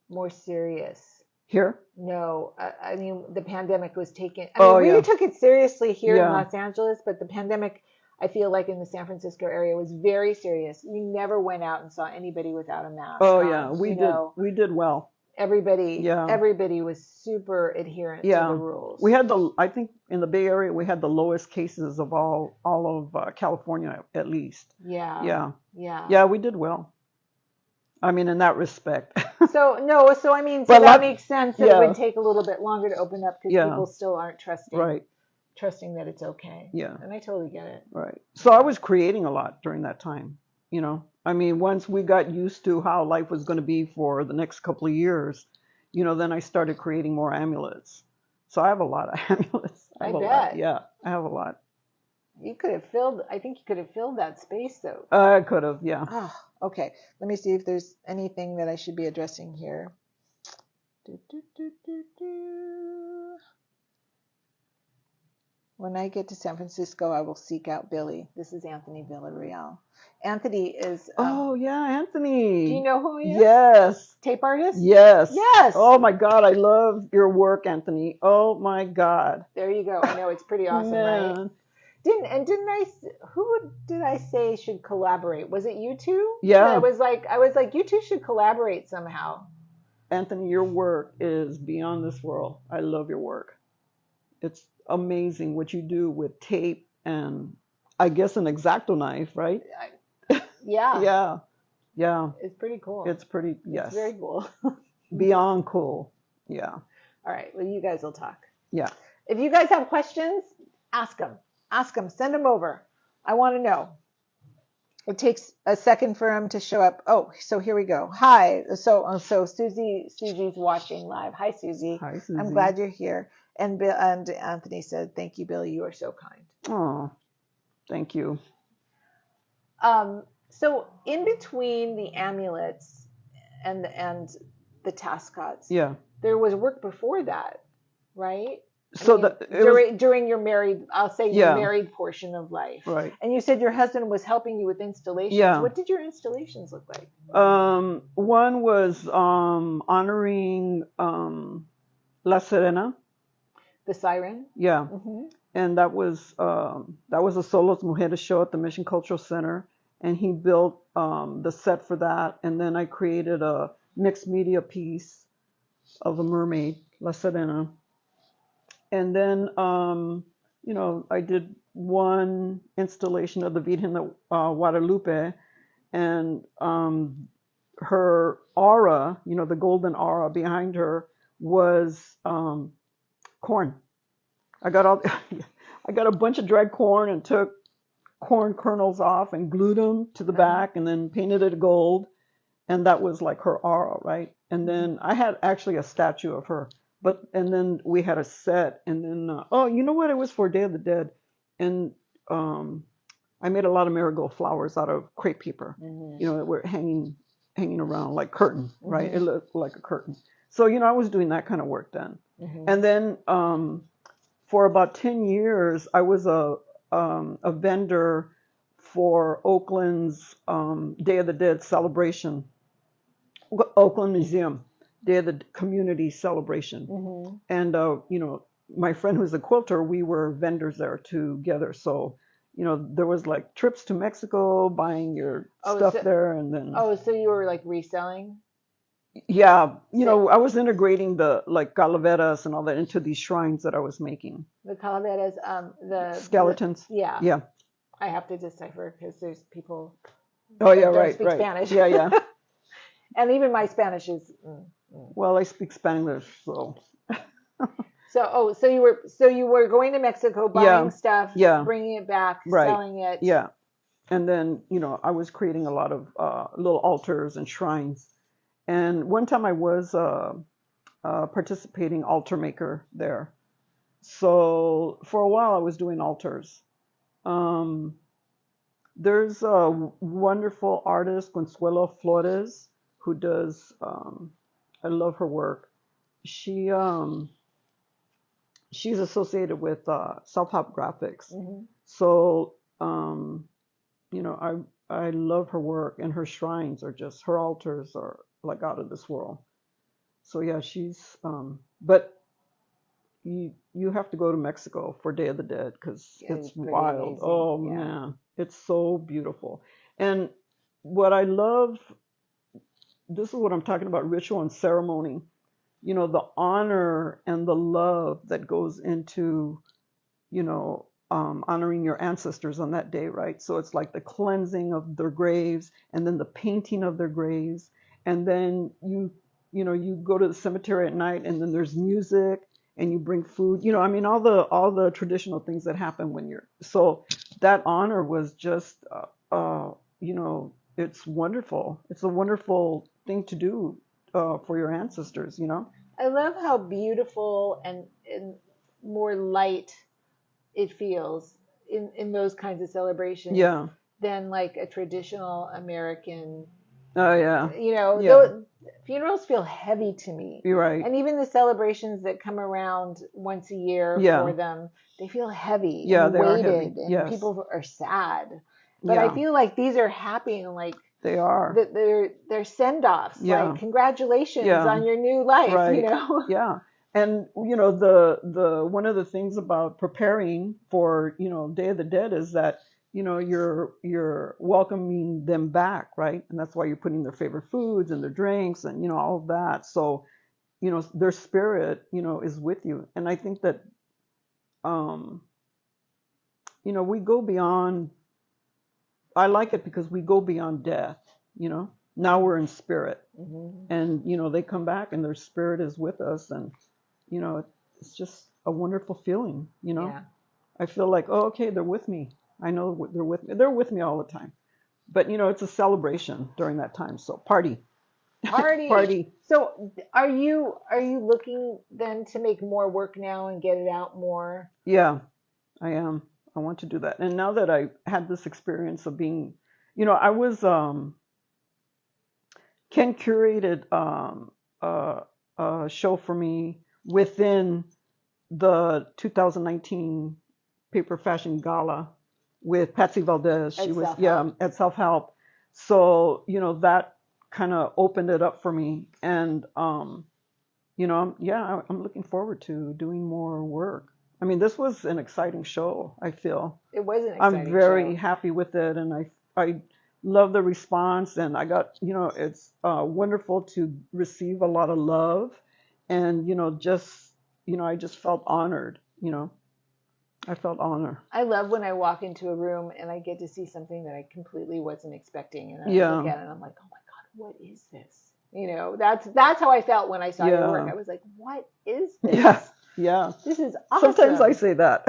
more serious. Here? No, I mean the pandemic was taken. Yeah. We took it seriously here in Yeah. Los Angeles, but the pandemic, I feel like in the San Francisco area was very serious. We never went out and saw anybody without a mask. Oh on, yeah, we did well. Everybody was super adherent to the rules. We had I think in the Bay Area we had the lowest cases of all of California at least. Yeah. Yeah, we did well. I mean, in that respect. So I mean, But that makes sense that it yeah. would take a little bit longer to open up because Yeah. people still aren't trusting. Right. Trusting that it's okay. Yeah. And I totally get it. Right. So I was creating a lot during that time, I mean, once we got used to how life was going to be for the next couple of years, then I started creating more amulets. So I have a lot of amulets. I have a bet. lot. Yeah, I have a lot. I think you could have filled that space though. I could have, yeah. Oh, okay. Let me see if there's anything that I should be addressing here. When I get to San Francisco, I will seek out Billy. This is Anthony Villarreal. Anthony is. Oh yeah, Anthony. Do you know who he is? Yes. Tape artist? Yes. Yes. Oh my God, I love your work, Anthony. Oh my God. There you go. I know it's pretty awesome, Man. right? Who did I say should collaborate? Was it you two? Yeah. I was like, you two should collaborate somehow. Anthony, your work is beyond this world. I love your work. It's amazing what you do with tape and I guess an X-Acto knife, right? Yeah. Yeah. It's pretty cool. It's pretty, yes. It's very cool. Beyond cool. Yeah. All right. Well, you guys will talk. Yeah. If you guys have questions, ask them. Send them over. I want to know. It takes a second for them to show up. Oh, so here we go. Hi. So Susie's watching live. Hi, Susie. Hi, Susie. I'm glad you're here. And Anthony said, "Thank you, Billie. You are so kind." Oh, thank you. So in between the amulets and the tascots, Yeah. there was work before that, right? So during your married, I'll say your Yeah. married portion of life, Right. And you said your husband was helping you with installations. Yeah. What did your installations look like? One was honoring La Serena. The siren. Yeah. Mm-hmm. And that was a Solos Mujeres show at the Mission Cultural Center, and he built the set for that. And then I created a mixed media piece of a mermaid, La Serena. And then I did one installation of the Virgen de Guadalupe, and her aura, the golden aura behind her was corn. I got a bunch of dried corn and took corn kernels off and glued them to the back and then painted it gold. And that was like her aura, right? And then I had actually a statue of her, and then we had a set, and then, you know what? It was for Day of the Dead. And I made a lot of marigold flowers out of crepe paper, that were hanging around like curtain, right? It looked like a curtain. So, I was doing that kind of work then. And then for about 10 years, I was a vendor for Oakland's Day of the Dead celebration, Oakland Museum, Day of the Community celebration. And, my friend who's a quilter, we were vendors there together. So, there was like trips to Mexico, buying your Oh, stuff so there, and then so you were like reselling? yeah, So I was integrating the like calaveras and all that into these shrines that I was making. the calaveras, the Skeletons. yeah, Yeah. I have to decipher because there's people Oh yeah, that don't right, speak right. Spanish, Yeah, yeah. and even my Spanish is. Well, I speak Spanish, so So you were going to Mexico, yeah, buying stuff, yeah, bringing it back, right. selling it. Yeah. And then, I was creating a lot of little altars and shrines. And one time I was participating altar maker there. So for a while I was doing altars. Um, there's a wonderful artist, Consuelo Flores, who does, I love her work. She she's associated with self-help graphics. Hmm. So, I love her work, and her shrines are just, her altars are like out of this world. So yeah, she's but you have to go to Mexico for Day of the Dead because It's it's pretty wild. amazing. Oh Yeah. man, it's so beautiful. And what I love, this is what I'm talking about, ritual and ceremony. The honor and the love that goes into, honoring your ancestors on that day, right? So it's like the cleansing of their graves, and then the painting of their graves, and then you go to the cemetery at night, and then there's music, and you bring food. I mean, all the traditional things that happen when you're so that honor was just, it's wonderful. It's a wonderful thing to do for your ancestors. I love how beautiful and more light it feels in those kinds of celebrations Yeah. than like a traditional American. Oh yeah. Yeah. Those funerals feel heavy to me. You're right. And even the celebrations that come around once a year for Yeah. them, they feel heavy Yeah, and they are heavy. weighted, and Yes. people are sad. But I Yeah, feel like these are happy and like they are. that they're send-offs, like Yeah. congratulations Yeah. on your new life. Right. Yeah. And the one of the things about preparing for, Day of the Dead is that, you're welcoming them back, right? And that's why you're putting their favorite foods and their drinks and, all of that. So, their spirit, is with you. And I think that um, we go beyond, I like it because we go beyond death. Now we're in spirit, Hmm. and they come back and their spirit is with us, and you know it's just a wonderful feeling. Yeah. I feel like, oh, okay, they're with me. I know they're with me all the time, but it's a celebration during that time, so party. Party. Party. So are you looking then to make more work now and get it out more? Yeah, I am. I want to do that. And now that I had this experience of being, I was Ken curated a show for me within the 2019 Paper Fashion Gala with Patsy Valdez. She At was, self yeah, help. at Self Help. So, that kind of opened it up for me. And, I'm looking forward to doing more work. I mean, this was an exciting show, I feel. It was an I'm exciting very show. happy with it, and I love the response, and I got, it's wonderful to receive a lot of love, and I just felt honored. I felt honor. I love when I walk into a room and I get to see something that I completely wasn't expecting, and I look Yeah, at it and I'm like, oh my God, what is this? That's how I felt when I saw your work. yeah, I was like, what is yeah, this? yeah. This is Sometimes I awesome. say that.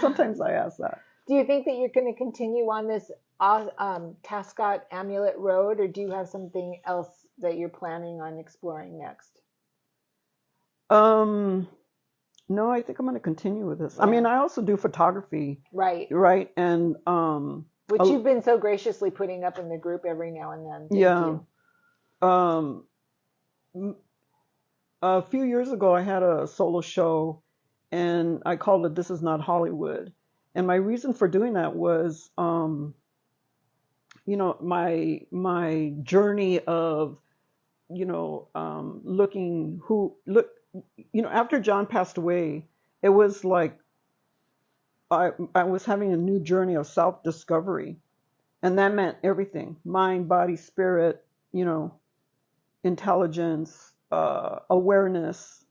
Sometimes I ask that. Do you think that you're going to continue on this Tascot Amulet Road, or do you have something else that you're planning on exploring next? Um, no, I think I'm going to continue with this. I Yeah, mean, I also do photography, right. right? And Which a- you've been so graciously putting up in the group every now and then. Thank yeah. you. Um, a few years ago, I had a solo show, and I called it "This Is Not Hollywood." And my reason for doing that was, my journey of, looking who look, after John passed away, it was like I was having a new journey of self-discovery. And that meant everything: mind, body, spirit, you know, intelligence, awareness,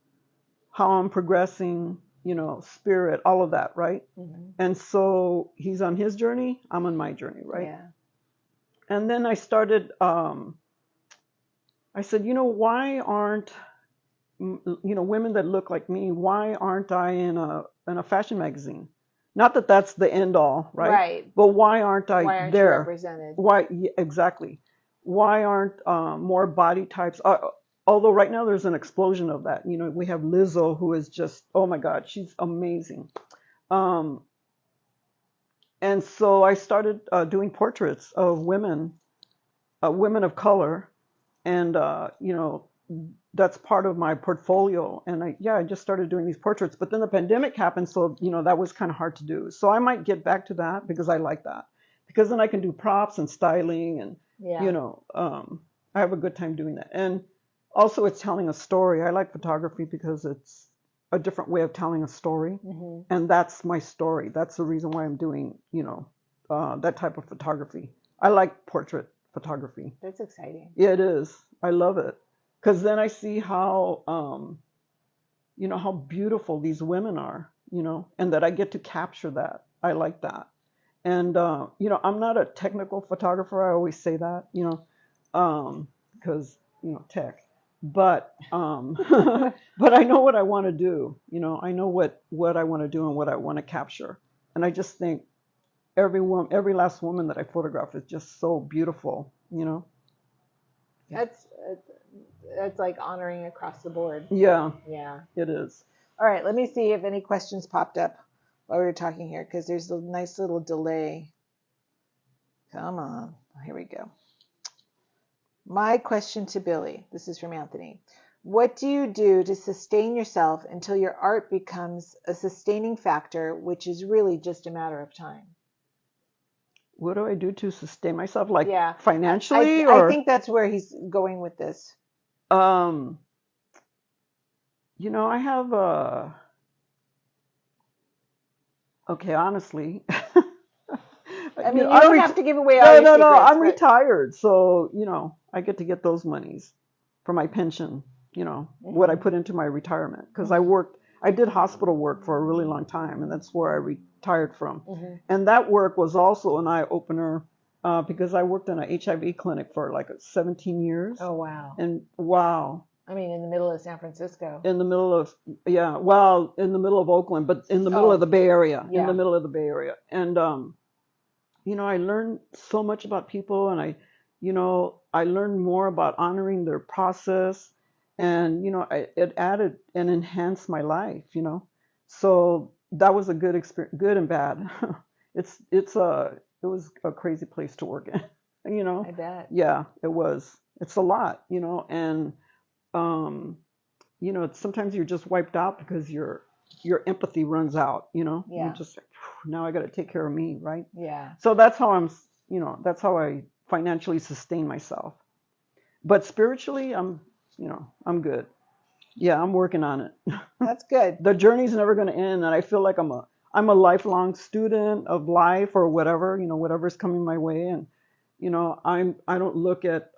how I'm progressing, you know, spirit, all of that, right? Mm-hmm. And so he's on his journey, I'm on my journey, right? Yeah. And then I started, I said, you know, why aren't, you know, women that look like me, why aren't I in a fashion magazine? Not that that's the end all, right? Right. But why aren't I Why aren't you there? represented? Why, yeah, exactly. Why aren't more body types? Although right now there's an explosion of that. You know, we have Lizzo, who is just, oh my God, she's amazing. And so I started doing portraits of women, women of color, and you know, that's part of my portfolio. And I just started doing these portraits. But then the pandemic happened, so you know that was kind of hard to do. So I might get back to that because I like that, because then I can do props and styling, and Yeah. you know, I have a good time doing that. And also, it's telling a story. I like photography because it's a different way of telling a story, Mm-hmm. and that's my story. That's the reason why I'm doing, you know, that type of photography. I like portrait photography. That's exciting. Yeah, it is. I love it because then I see how, you know, how beautiful these women are, you know, and that I get to capture that. I like that. And, you know, I'm not a technical photographer. I always say that, you know, because, you know, tech. But, but I know what I want to do. You know, I know what I want to do and what I want to capture. And I just think every last woman that I photograph is just so beautiful, you know. That's like honoring across the board. Yeah, Yeah. it is. All right, let me see if any questions popped up while we were talking here, because there's a nice little delay. Come on. Here we go. My question to Billie, this is from Anthony. What do you do to sustain yourself until your art becomes a sustaining factor, which is really just a matter of time? What do I do to sustain myself, like Yeah. financially, I or think that's where he's going with this. you know, I have okay, honestly. I You mean, know, you don't have to give away all your secrets. I'm but retired, so you know, I get to get those monies for my pension. You know, what I put into my retirement, because I did hospital work for a really long time, and that's where I retired from. And that work was also an eye opener, because I worked in an HIV clinic for like 17 years. Oh, wow. And wow. I mean, in the middle of San Francisco. In the middle of, yeah, well, in the middle of Oakland, but in the middle of the Bay Area. Yeah. In the middle of the Bay Area. And you know, I learned so much about people, and you know, I learned more about honoring their process, and you know, it added and enhanced my life, you know. So that was a good experience, good and bad. it was a crazy place to work in, you know. I bet. Yeah, it was. It's a lot, you know, and you know, sometimes you're just wiped out because your empathy runs out, you know. Yeah. You're just like, now I got to take care of me, right? Yeah. So that's how you know, that's how I financially sustain myself. But spiritually, you know, I'm good. Yeah, I'm working on it. That's good. The journey's never going to end, and I feel like I'm a lifelong student of life, or whatever, you know, whatever's coming my way. And you know, I don't look at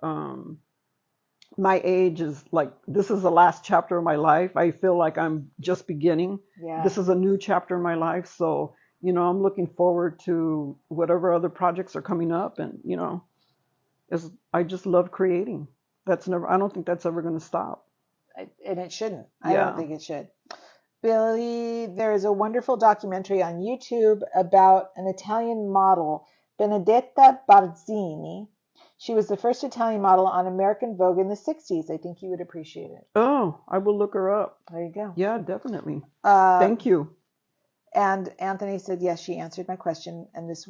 my age is like, this is the last chapter of my life. I feel like I'm just beginning. Yeah. This is a new chapter in my life. So, you know, I'm looking forward to whatever other projects are coming up. And, you know, I just love creating. I don't think that's ever going to stop. And it shouldn't. Yeah. I don't think it should. Billie, there is a wonderful documentary on YouTube about an Italian model, Benedetta Barzini. She was the first Italian model on American Vogue in the 60s. I think you would appreciate it. Oh, I will look her up. There you go. Yeah, definitely. Thank you. And Anthony said, yes, she answered my question, and this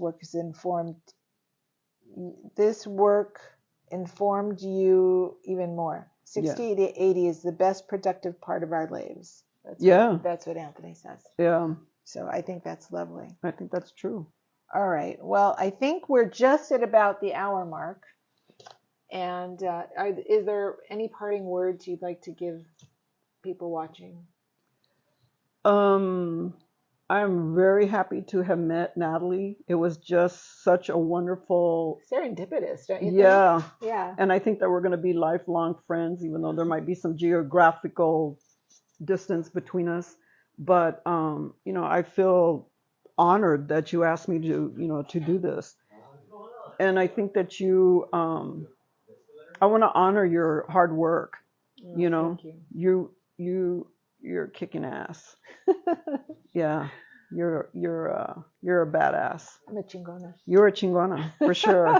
work informed you even more. 60 to 80 is the best productive part of our lives. That's what Anthony says. Yeah. So I think that's lovely. I think that's true. All right. Well, I think we're just at about the hour mark. And is there any parting words you'd like to give people watching? Um, I'm very happy to have met Natalie. It was just such a wonderful, Serendipitous, don't you think? yeah. Yeah. And I think that we're going to be lifelong friends, even though there might be some geographical distance between us. But I feel honored that you asked me to, to do this. And I think that I want to honor your hard work. Oh, You know, thank you. you're kicking ass. Yeah, you're a badass. I'm a chingona. You're a chingona for sure.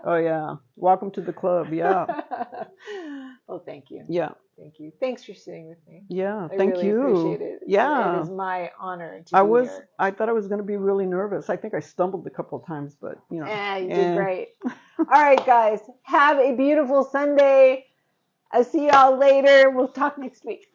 Oh yeah, welcome to the club. Yeah, Well, thank you. yeah, Thank you. Thanks for sitting with me. yeah. I Thank really you. appreciate it. Yeah, It is my honor to be here. I thought I was going to be really nervous. I think I stumbled a couple of times, but You did great. All right, guys. Have a beautiful Sunday. I'll see y'all later. We'll talk next week.